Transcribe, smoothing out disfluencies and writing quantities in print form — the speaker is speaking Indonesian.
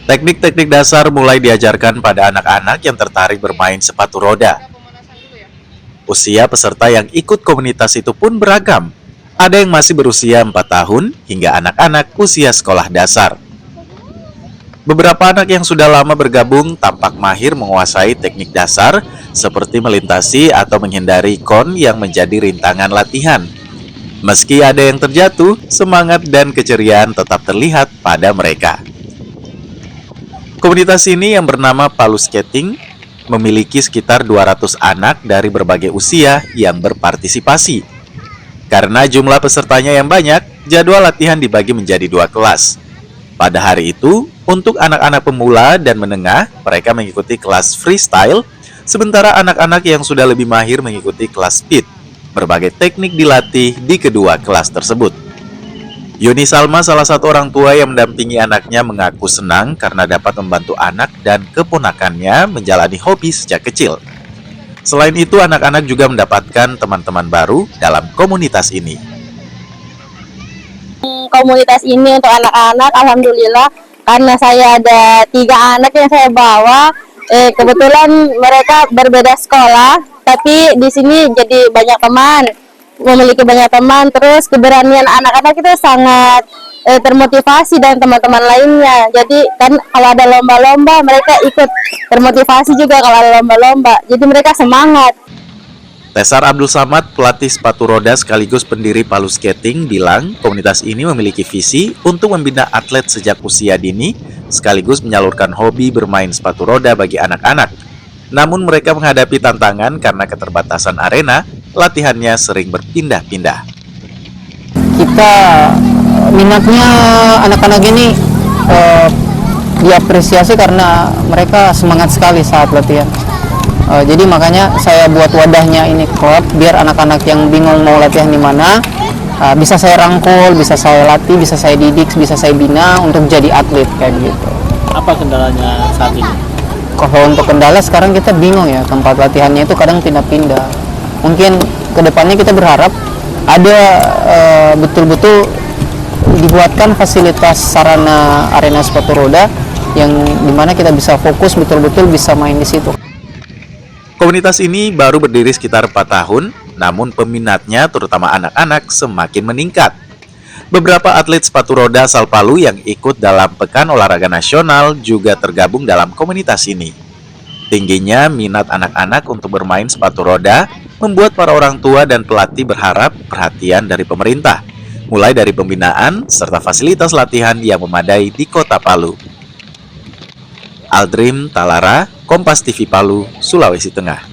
Teknik-teknik dasar mulai diajarkan pada anak-anak yang tertarik bermain sepatu roda. Usia peserta yang ikut komunitas itu pun beragam. Ada yang masih berusia 4 tahun hingga anak-anak usia sekolah dasar. Beberapa anak yang sudah lama bergabung tampak mahir menguasai teknik dasar seperti melintasi atau menghindari kon yang menjadi rintangan latihan. Meski ada yang terjatuh, semangat dan keceriaan tetap terlihat pada mereka. Komunitas ini yang bernama Palu Skating memiliki sekitar 200 anak dari berbagai usia yang berpartisipasi. Karena jumlah pesertanya yang banyak, jadwal latihan dibagi menjadi 2 kelas. Pada hari itu, untuk anak-anak pemula dan menengah, mereka mengikuti kelas freestyle, sementara anak-anak yang sudah lebih mahir mengikuti kelas speed. Berbagai teknik dilatih di kedua kelas tersebut. Yuni Salma, salah satu orang tua yang mendampingi anaknya, mengaku senang karena dapat membantu anak dan keponakannya menjalani hobi sejak kecil. Selain itu, anak-anak juga mendapatkan teman-teman baru dalam komunitas ini. Komunitas ini untuk anak-anak, alhamdulillah, karena saya ada 3 anak yang saya bawa. Kebetulan mereka berbeda sekolah, tapi di sini jadi banyak teman, memiliki banyak teman. Terus keberanian anak-anak itu sangat termotivasi dan teman-teman lainnya. Jadi kan kalau ada lomba-lomba mereka ikut termotivasi juga kalau ada lomba-lomba. Jadi mereka semangat. Tesar Abdul Samad, pelatih sepatu roda sekaligus pendiri Palu Skating, bilang komunitas ini memiliki visi untuk membina atlet sejak usia dini, sekaligus menyalurkan hobi bermain sepatu roda bagi anak-anak. Namun mereka menghadapi tantangan karena keterbatasan arena, latihannya sering berpindah-pindah. Kita minatnya anak-anak ini diapresiasi karena mereka semangat sekali saat latihan. Jadi makanya saya buat wadahnya ini klub, biar anak-anak yang bingung mau latihan di mana, bisa saya rangkul, bisa saya latih, bisa saya didik, bisa saya bina untuk jadi atlet kayak gitu. Apa kendalanya saat ini? Kalau untuk kendala sekarang kita bingung ya, tempat latihannya itu kadang pindah-pindah. Mungkin kedepannya kita berharap ada betul-betul dibuatkan fasilitas sarana arena sepatu roda yang dimana kita bisa fokus betul-betul bisa main di situ. Komunitas ini baru berdiri sekitar 4 tahun, namun peminatnya terutama anak-anak semakin meningkat. Beberapa atlet sepatu roda asal Palu yang ikut dalam Pekan Olahraga Nasional juga tergabung dalam komunitas ini. Tingginya minat anak-anak untuk bermain sepatu roda membuat para orang tua dan pelatih berharap perhatian dari pemerintah, mulai dari pembinaan serta fasilitas latihan yang memadai di Kota Palu. Aldrim Talara, Kompas TV Palu, Sulawesi Tengah.